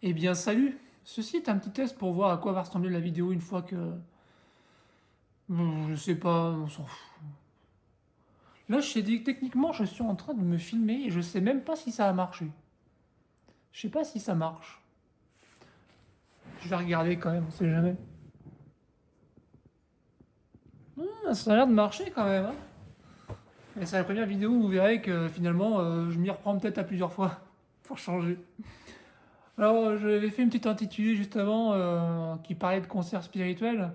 Eh bien, salut! Ceci est un petit test pour voir à quoi va ressembler la vidéo une fois que... je sais pas, on s'en fout. Là, je sais dit, techniquement, je suis en train de me filmer et je sais même pas si ça a marché. Je sais pas si ça marche. Je vais regarder quand même, on sait jamais. Ça a l'air de marcher quand même, hein. Et c'est la première vidéo où vous verrez que finalement, je m'y reprends peut-être à plusieurs fois pour changer. Alors, j'avais fait une petite intitulée juste avant qui parlait de concert spirituel.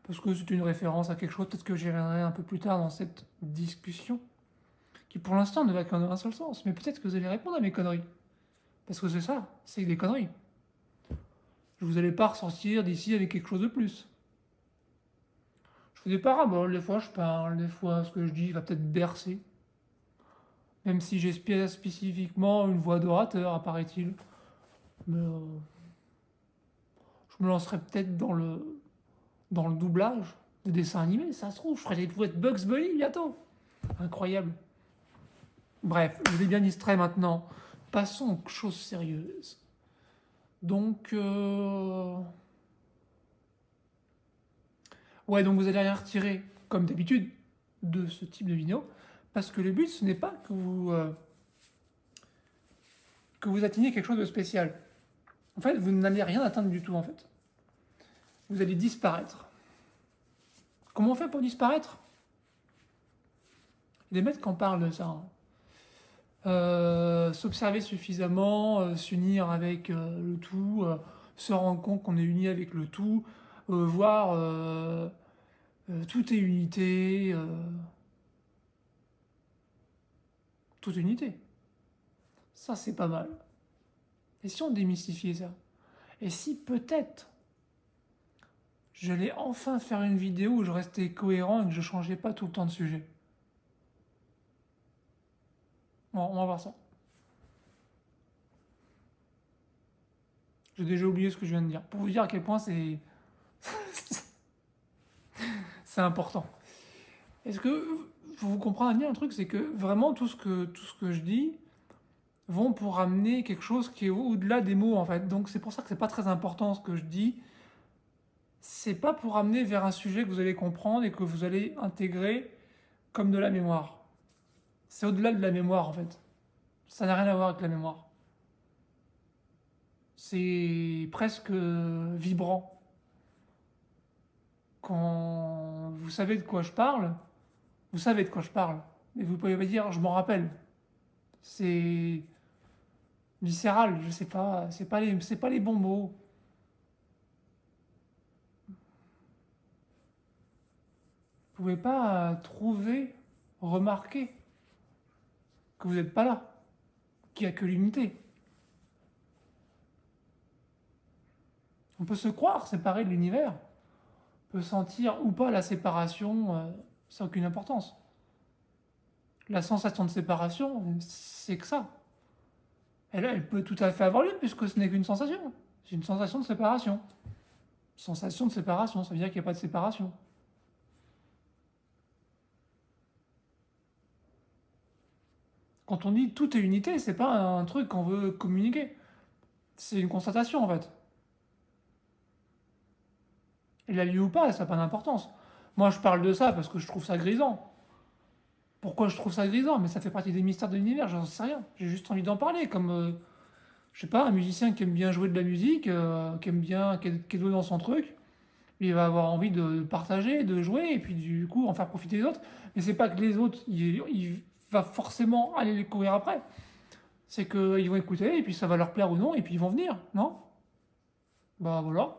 Parce que c'est une référence à quelque chose, peut-être que j'y reviendrai un peu plus tard dans cette discussion, qui pour l'instant ne va qu'en un seul sens. Mais peut-être que vous allez répondre à mes conneries. Parce que c'est ça, c'est des conneries. Vous allez pas ressortir d'ici avec quelque chose de plus. Je fais des paraboles, des fois je parle, des fois ce que je dis va peut-être bercer. Même si j'espère spécifiquement une voix d'orateur, apparaît-il. Mais je me lancerai peut-être dans le doublage de dessins animés, ça se trouve. Je ferai des voix de Bugs Bunny bientôt. Incroyable. Bref, je vous ai bien distrait maintenant. Passons aux choses sérieuses. Donc, ouais, donc vous allez rien retirer, comme d'habitude, de ce type de vidéo, parce que le but, ce n'est pas que vous atteigniez quelque chose de spécial. En fait, vous n'allez rien atteindre du tout, en fait. Vous allez disparaître. Comment on fait pour disparaître? Il y a des mecs qui en parlent de ça, hein. S'observer suffisamment, s'unir avec le tout, se rendre compte qu'on est uni avec le tout, voir tout est unité, toute unité. Ça, c'est pas mal. Et si on démystifiait ça? Et si peut-être j'allais enfin faire une vidéo où je restais cohérent et que je changeais pas tout le temps de sujet? Bon, on va voir ça. J'ai déjà oublié ce que je viens de dire. Pour vous dire à quel point c'est important. Est-ce que vous comprenez bien un truc, c'est que vraiment tout ce que je dis vont pour amener quelque chose qui est au-delà des mots en fait. Donc c'est pour ça que c'est pas très important ce que je dis. C'est pas pour amener vers un sujet que vous allez comprendre et que vous allez intégrer comme de la mémoire. C'est au-delà de la mémoire en fait. Ça n'a rien à voir avec la mémoire. C'est presque vibrant. Quand vous savez de quoi je parle, vous savez de quoi je parle. Et vous pouvez pas dire je m'en rappelle. C'est viscéral, je sais pas, c'est pas les bons mots. Vous pouvez pas trouver, remarquer que vous n'êtes pas là, qu'il n'y a que l'unité. On peut se croire séparé de l'univers, on peut sentir ou pas la séparation, ça n'a aucune importance. La sensation de séparation, c'est que ça. Elle peut tout à fait avoir lieu puisque ce n'est qu'une sensation. C'est une sensation de séparation. Sensation de séparation, ça veut dire qu'il n'y a pas de séparation. Quand on dit tout est unité, c'est pas un truc qu'on veut communiquer. C'est une constatation en fait. Elle a lieu ou pas, ça n'a pas d'importance. Moi je parle de ça parce que je trouve ça grisant. Pourquoi je trouve ça grisant? Mais ça fait partie des mystères de l'univers, j'en sais rien. J'ai juste envie d'en parler, comme, je sais pas, un musicien qui aime bien jouer de la musique, qui aime bien, qui est doué dans son truc, il va avoir envie de partager, de jouer, et puis du coup en faire profiter les autres. Mais c'est pas que les autres, il va forcément aller les courir après. C'est qu'ils vont écouter, et puis ça va leur plaire ou non, et puis ils vont venir, non? Bah voilà,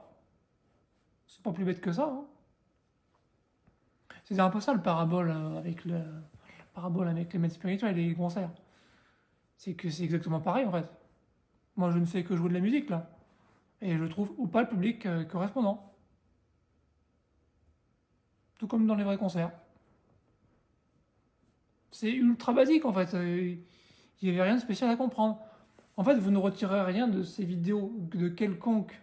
c'est pas plus bête que ça, hein. C'est un peu ça le parabole parabole avec les maîtres spirituels et les concerts. C'est que c'est exactement pareil en fait. Moi je ne fais que jouer de la musique là. Et je trouve ou pas le public correspondant. Tout comme dans les vrais concerts. C'est ultra basique en fait. Il n'y avait rien de spécial à comprendre. En fait, vous ne retirez rien de ces vidéos, de quelconque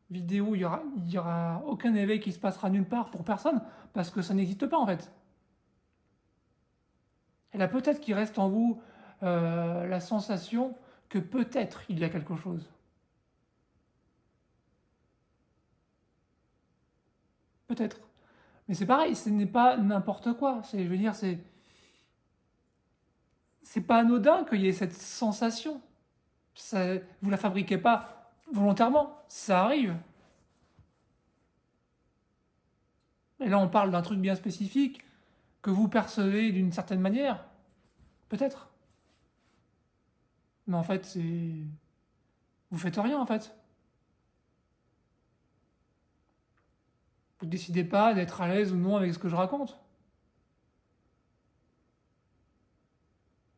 vidéo. Il y aura aucun éveil qui se passera nulle part pour personne. Parce que ça n'existe pas en fait. Et là peut-être qu'il reste en vous la sensation que peut-être il y a quelque chose. peut-être. Mais c'est pareil, ce n'est pas n'importe quoi. Je veux dire, c'est pas anodin qu'il y ait cette sensation. Ça, vous la fabriquez pas volontairement, ça arrive. Et là, on parle d'un truc bien spécifique que vous percevez d'une certaine manière, peut-être. Mais en fait, vous faites rien en fait. Vous décidez pas d'être à l'aise ou non avec ce que je raconte,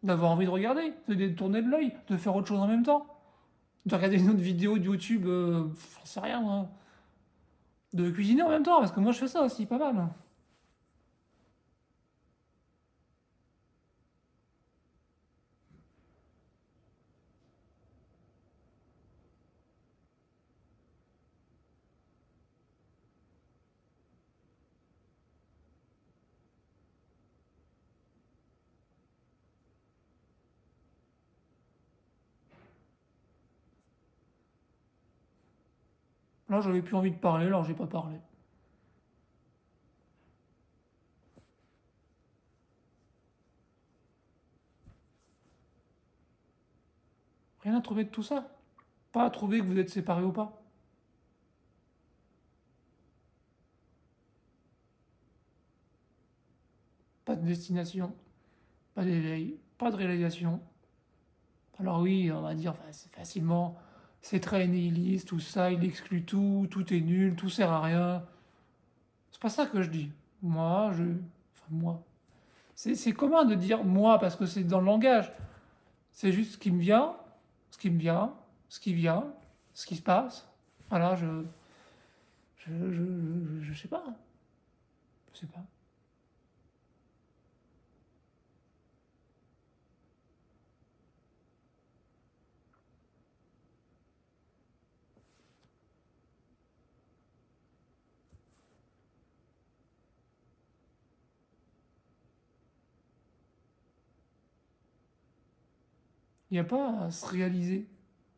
d'avoir envie de regarder, de détourner de l'œil, de faire autre chose en même temps, de regarder une autre vidéo de YouTube, j'en sais rien, hein. De cuisiner en même temps, parce que moi je fais ça aussi, pas mal. Là, j'avais plus envie de parler, alors j'ai pas parlé. Rien à trouver de tout ça. Pas à trouver que vous êtes séparés ou pas. Pas de destination, pas d'éveil, pas de réalisation. Alors oui, on va dire c'est facilement, c'est très nihiliste, tout ça, il exclut tout, tout est nul, tout sert à rien. C'est pas ça que je dis. Enfin moi. C'est commun de dire moi parce que c'est dans le langage. C'est juste ce qui me vient, ce qui me vient, ce qui vient, ce qui se passe. Voilà, je sais pas. Je sais pas. Il n'y a pas à se réaliser,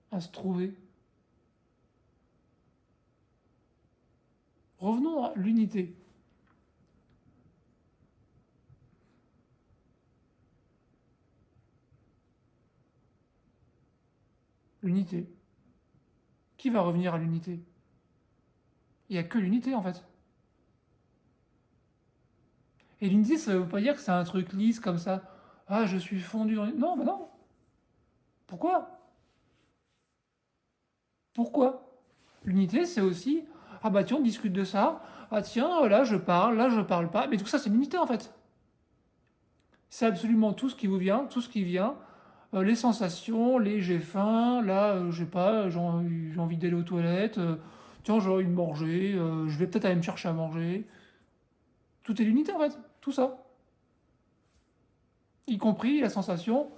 à se trouver. Revenons à l'unité. L'unité. Qui va revenir à l'unité? Il n'y a que l'unité en fait. Et l'unité, ça veut pas dire que c'est un truc lisse comme ça. Ah, je suis fondu dans... Non, bah non. Pourquoi? Pourquoi? L'unité, c'est aussi... Ah bah tiens, on discute de ça. Ah tiens, là je parle pas. Mais tout ça, c'est l'unité en fait. C'est absolument tout ce qui vous vient, tout ce qui vient. Les sensations, les j'ai faim, là, je sais pas, j'ai envie d'aller aux toilettes. Tiens, j'ai envie de manger. Je vais peut-être aller me chercher à manger. Tout est l'unité en fait. Tout ça. Y compris la sensation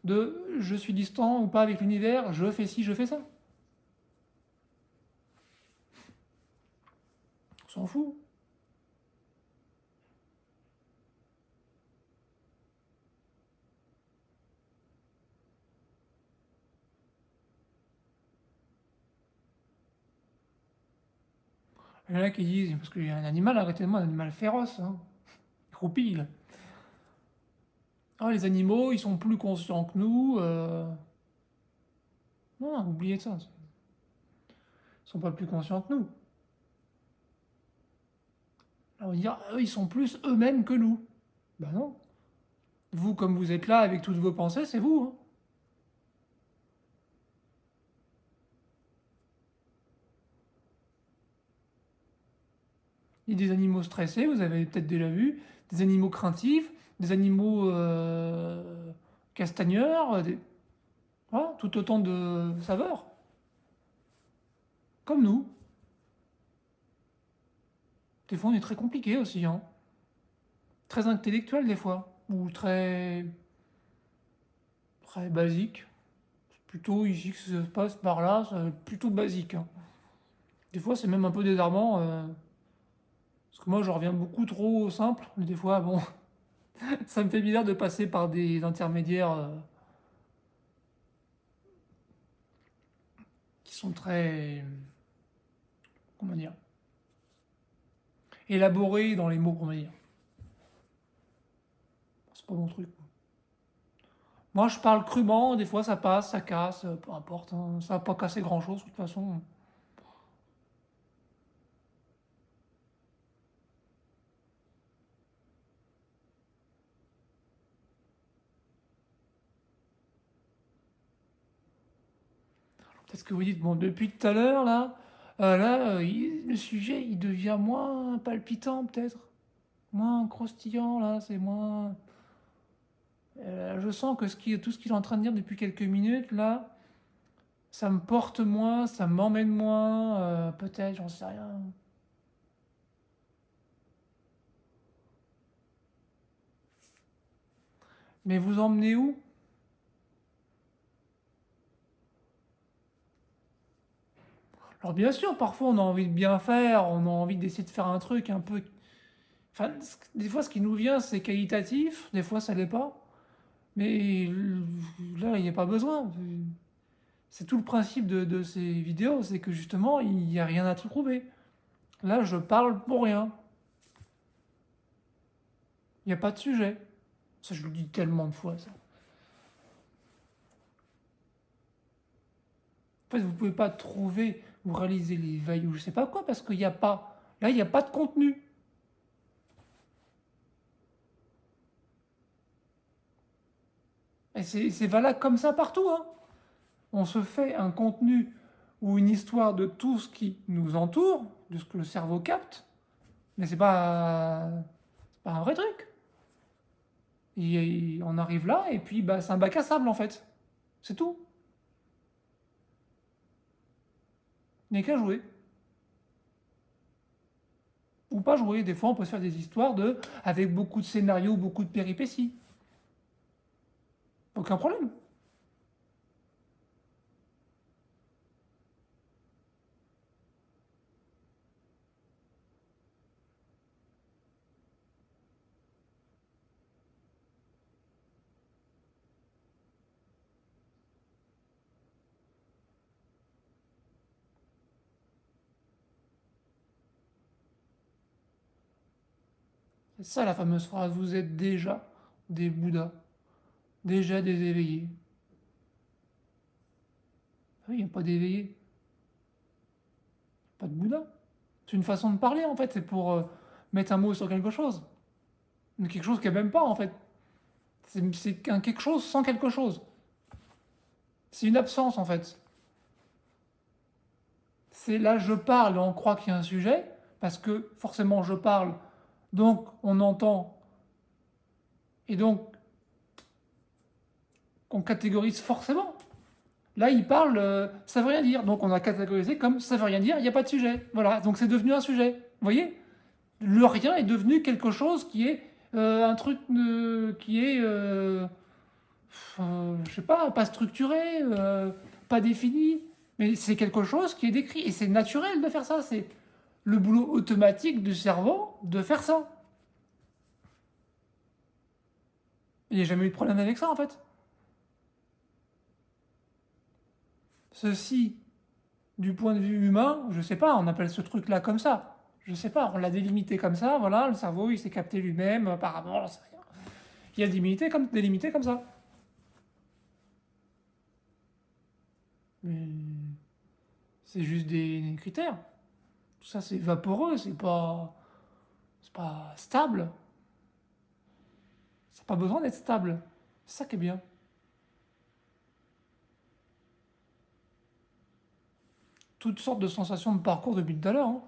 de je suis distant ou pas avec l'univers, je fais ci, je fais ça. On s'en fout. Il y en a qui disent, parce qu'il y a un animal, arrêtez-moi, un animal féroce, hein. Croupille. Ah, les animaux, ils sont plus conscients que nous. Non, oubliez ça. Ils sont pas plus conscients que nous. Là, on va dire, eux, ils sont plus eux-mêmes que nous. Ben non. Vous, comme vous êtes là avec toutes vos pensées, c'est vous, hein. Il y a des animaux stressés, vous avez peut-être déjà vu, des animaux craintifs, des animaux castagneurs, voilà, tout autant de saveurs, comme nous. Des fois, on est très compliqué aussi, hein. Très intellectuel des fois, ou très basique. C'est plutôt ici que ça se passe par là, c'est plutôt basique, hein. Des fois, c'est même un peu désarmant, parce que moi, je reviens beaucoup trop au simple. Mais des fois, bon, ça me fait bizarre de passer par des intermédiaires qui sont très, comment dire. élaboré dans les mots pour me dire. C'est pas mon truc. Moi, je parle crûment, des fois ça passe, ça casse, peu importe, hein, ça va pas casser grand-chose de toute façon. Peut-être que vous dites, bon, depuis tout à l'heure, le sujet, il devient moins palpitant, peut-être. Moins croustillant, là, c'est moins... je sens que tout ce qu'il est en train de dire depuis quelques minutes, là, ça me porte moins, ça m'emmène moins, peut-être, j'en sais rien. Mais vous emmenez où? Alors bien sûr, parfois on a envie de bien faire, on a envie d'essayer de faire un truc un peu... Enfin, des fois ce qui nous vient c'est qualitatif, des fois ça l'est pas. Mais là, il n'y a pas besoin. C'est tout le principe de ces vidéos, c'est que justement, il n'y a rien à trouver. Là, je parle pour rien. Il n'y a pas de sujet. Ça, je le dis tellement de fois, ça. En fait, vous pouvez pas trouver ou réaliser les veilles ou je sais pas quoi, parce qu'il n'y a pas... Là, il n'y a pas de contenu. Et c'est valable comme ça partout, hein. On se fait un contenu ou une histoire de tout ce qui nous entoure, de ce que le cerveau capte, mais c'est pas un vrai truc. On arrive là, et puis bah, c'est un bac à sable en fait. C'est tout. Il n'y a qu'à jouer. Ou pas jouer. Des fois, on peut se faire des histoires avec beaucoup de scénarios, beaucoup de péripéties. Aucun problème. C'est ça la fameuse phrase. Vous êtes déjà des Bouddhas. Déjà des éveillés. Ah oui, il n'y a pas d'éveillés. Pas de Bouddha. C'est une façon de parler en fait. C'est pour mettre un mot sur quelque chose. Mais quelque chose qu'il n'y a même pas en fait. C'est un quelque chose sans quelque chose. C'est une absence en fait. C'est là je parle et on croit qu'il y a un sujet, parce que forcément je parle, donc on entend, et donc on catégorise forcément. Là il parle, ça veut rien dire, donc on a catégorisé comme ça veut rien dire, il n'y a pas de sujet. Voilà, donc c'est devenu un sujet. Vous voyez? Le rien est devenu quelque chose qui est un truc qui est, je sais pas structuré, pas défini, mais c'est quelque chose qui est décrit, et c'est naturel de faire ça, c'est le boulot automatique du cerveau de faire ça. Il n'y a jamais eu de problème avec ça en fait. Ceci, du point de vue humain, je sais pas, on appelle ce truc-là comme ça. Je sais pas, on l'a délimité comme ça, voilà, le cerveau il s'est capté lui-même, apparemment, j'en sais rien. Il a délimité comme ça. Mais c'est juste des critères. Tout ça c'est vaporeux, c'est pas stable. Ça n'a pas besoin d'être stable. C'est ça qui est bien. Toutes sortes de sensations de parcours depuis tout à l'heure, hein.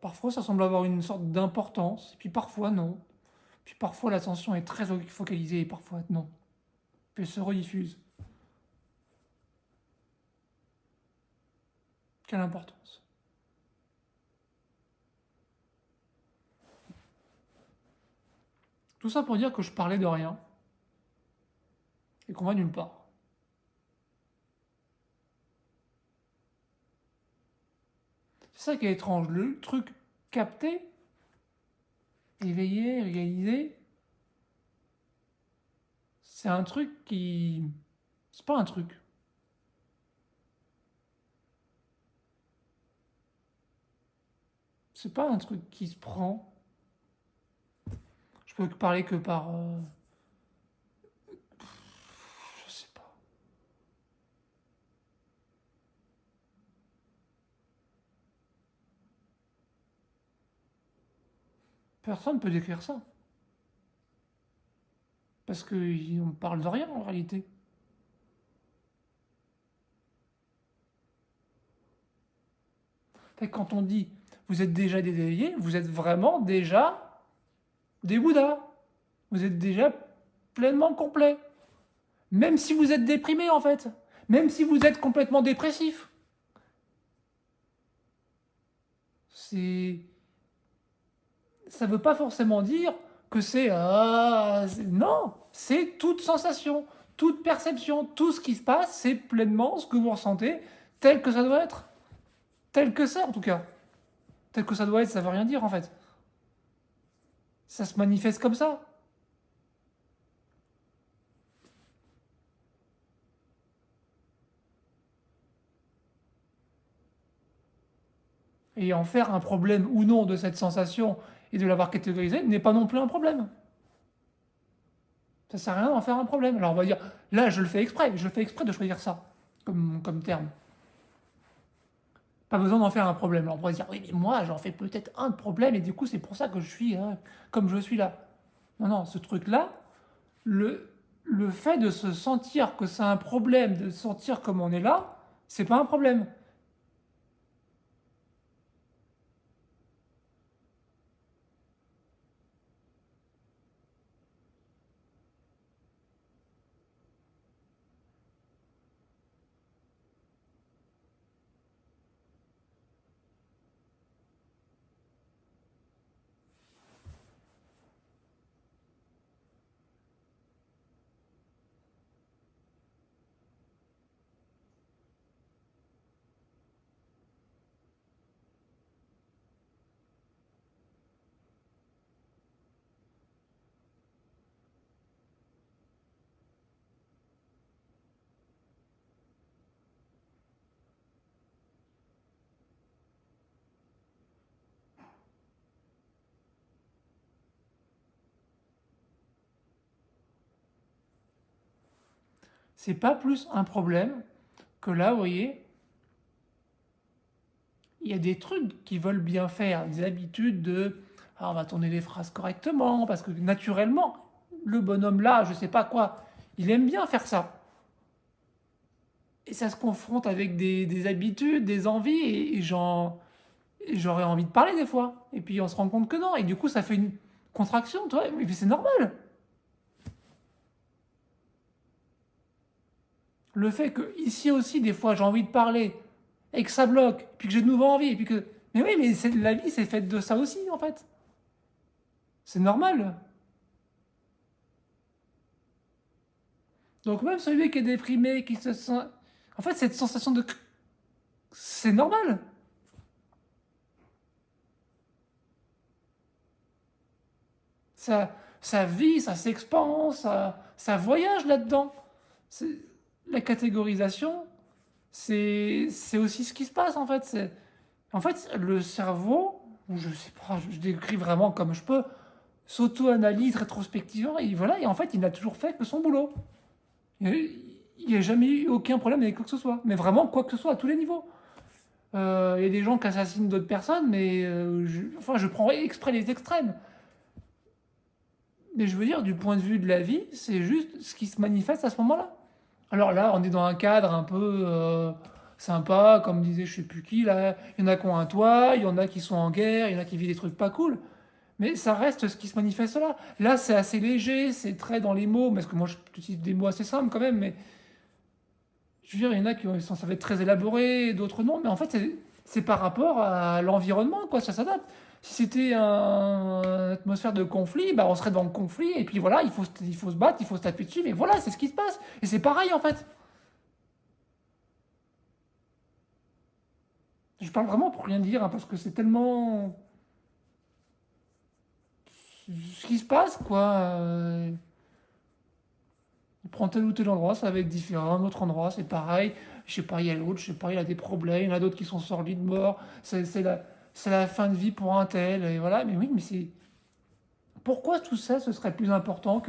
Parfois, ça semble avoir une sorte d'importance, et puis parfois, non. Puis parfois, l'attention est très focalisée, et parfois, non. Puis elle se rediffuse. Quelle importance. Tout ça pour dire que je parlais de rien, et qu'on va nulle part. C'est ça qui est étrange. Le truc capté, éveillé, réalisé, c'est un truc qui... C'est pas un truc. C'est pas un truc qui se prend. Je peux parler que par. Je sais pas. Personne peut décrire ça. Parce qu'on me parle de rien en réalité. Fait que quand on dit vous êtes déjà des déveillés, vous êtes vraiment déjà des Bouddhas. Vous êtes déjà pleinement complet. Même si vous êtes déprimé en fait. Même si vous êtes complètement dépressif. C'est. Ça veut pas forcément dire que c'est. Non! C'est toute sensation, toute perception, tout ce qui se passe, c'est pleinement ce que vous ressentez, tel que ça doit être. Tel que c'est en tout cas. Tel que ça doit être, ça veut rien dire en fait. Ça se manifeste comme ça. Et en faire un problème ou non de cette sensation et de l'avoir catégorisée n'est pas non plus un problème. Ça sert à rien d'en faire un problème. Alors on va dire, là je le fais exprès, je fais exprès de choisir ça comme terme. Pas besoin d'en faire un problème. Alors on pourrait dire, oui mais moi j'en fais peut-être un problème et du coup c'est pour ça que je suis comme je suis là. Non, non, ce truc-là, le fait de se sentir que c'est un problème, de se sentir comme on est là, c'est pas un problème. C'est pas plus un problème que là, vous voyez, il y a des trucs qui veulent bien faire, des habitudes de ah, on va tourner les phrases correctement, parce que naturellement, le bonhomme là, je sais pas quoi, il aime bien faire ça. Et ça se confronte avec des habitudes, des envies, et j'aurais envie de parler des fois. Et puis on se rend compte que non, et du coup ça fait une contraction, toi, mais c'est normal. Le fait que ici aussi, des fois, j'ai envie de parler, et que ça bloque, puis que j'ai de nouveau envie, et puis que. Mais oui, mais la vie, c'est faite de ça aussi, en fait. C'est normal. Donc même celui qui est déprimé, qui se sent. En fait, cette sensation de. C'est normal. Ça, ça vit, ça s'expand, ça voyage là-dedans. La catégorisation, c'est aussi ce qui se passe, en fait. En fait, le cerveau, ou je sais pas, je décris vraiment comme je peux, s'auto-analyse rétrospectivement, et voilà, et en fait, il n'a toujours fait que son boulot. Il n'y a jamais eu aucun problème avec quoi que ce soit. Mais vraiment, quoi que ce soit, à tous les niveaux. Il y a des gens qui assassinent d'autres personnes, mais enfin, je prends exprès les extrêmes. Mais je veux dire, du point de vue de la vie, c'est juste ce qui se manifeste à ce moment-là. Alors là, on est dans un cadre un peu sympa, comme disait je sais plus qui, là. Il y en a qui ont un toit, il y en a qui sont en guerre, il y en a qui vivent des trucs pas cool. Mais ça reste ce qui se manifeste là. Là, c'est assez léger, c'est très dans les mots, parce que moi, j'utilise des mots assez simples quand même, mais je veux dire, il y en a qui sont, ça va être très élaboré, d'autres non, mais en fait, c'est par rapport à l'environnement, quoi, ça s'adapte. Si c'était une atmosphère de conflit, bah, on serait dans le conflit, et puis voilà, il faut se battre, il faut se taper dessus, mais voilà, c'est ce qui se passe. Et c'est pareil, en fait. Je parle vraiment pour rien dire, hein, parce que c'est tellement ce qui se passe, quoi. On prend tel ou tel endroit, ça va être différent. Un autre endroit, c'est pareil. Je sais pas, il y a l'autre, je sais pas, il a des problèmes. Il y en a d'autres qui sont sortis de mort. C'est la... c'est la fin de vie pour un tel, et voilà. Mais oui, mais c'est pourquoi tout ça, ce serait plus important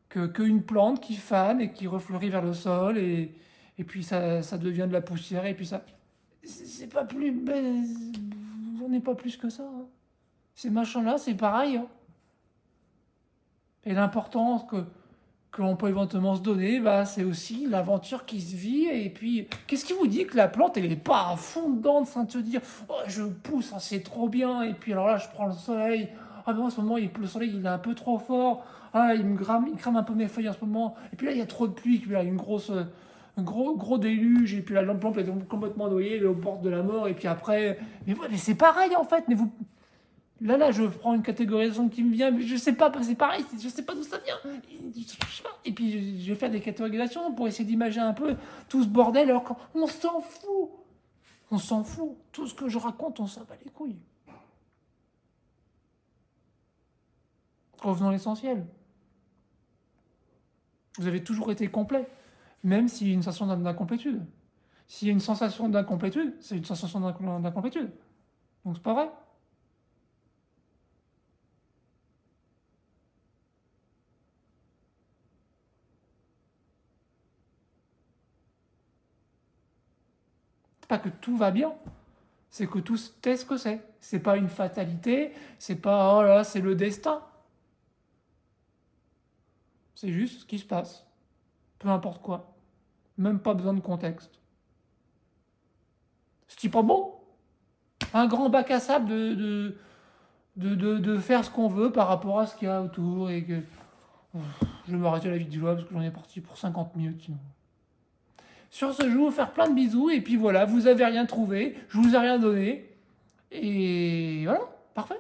qu'une plante qui fane et qui refleurit vers le sol et puis ça devient de la poussière et puis ça. C'est pas plus. Ben, on n'est pas plus que ça, hein. Ces machins-là, c'est pareil, hein. Et l'importance que l'on peut éventuellement se donner, bah, c'est aussi l'aventure qui se vit. Et puis, qu'est-ce qui vous dit que la plante, elle est pas à fond dedans, de se dire, oh, je pousse, hein, c'est trop bien. Et puis, alors là, je prends le soleil. Ah, mais en ce moment, le soleil, il est un peu trop fort. Ah, il crame un peu mes feuilles en ce moment. Et puis là, il y a trop de pluie. Puis là, une grosse, un gros déluge. Et puis là, la plante, elle est complètement noyée, elle est aux portes de la mort. Et puis après, mais, ouais, mais c'est pareil, en fait. Mais vous, là, je prends une catégorisation qui me vient, mais je sais pas, c'est pareil, je sais pas d'où ça vient. Je sais pas. Et puis, je vais faire des catégorisations pour essayer d'imaginer un peu tout ce bordel, alors qu'on s'en fout. On s'en fout. Tout ce que je raconte, on s'en bat les couilles. Revenons à l'essentiel. Vous avez toujours été complet, même s'il y a une sensation d'incomplétude. S'il y a une sensation d'incomplétude, c'est une sensation d'incomplétude. Donc c'est pas vrai. C'est pas que tout va bien, c'est que tout est ce que c'est. C'est pas une fatalité, c'est pas oh là, c'est le destin. C'est juste ce qui se passe. Peu importe quoi. Même pas besoin de contexte. C'est pas bon? Un grand bac à sable de faire ce qu'on veut par rapport à ce qu'il y a autour et que. Je vais m'arrêter la vidéo là parce que j'en ai parti pour 50 minutes sinon. Sur ce, je vais vous faire plein de bisous et puis voilà, vous avez rien trouvé, je vous ai rien donné. Et voilà, parfait.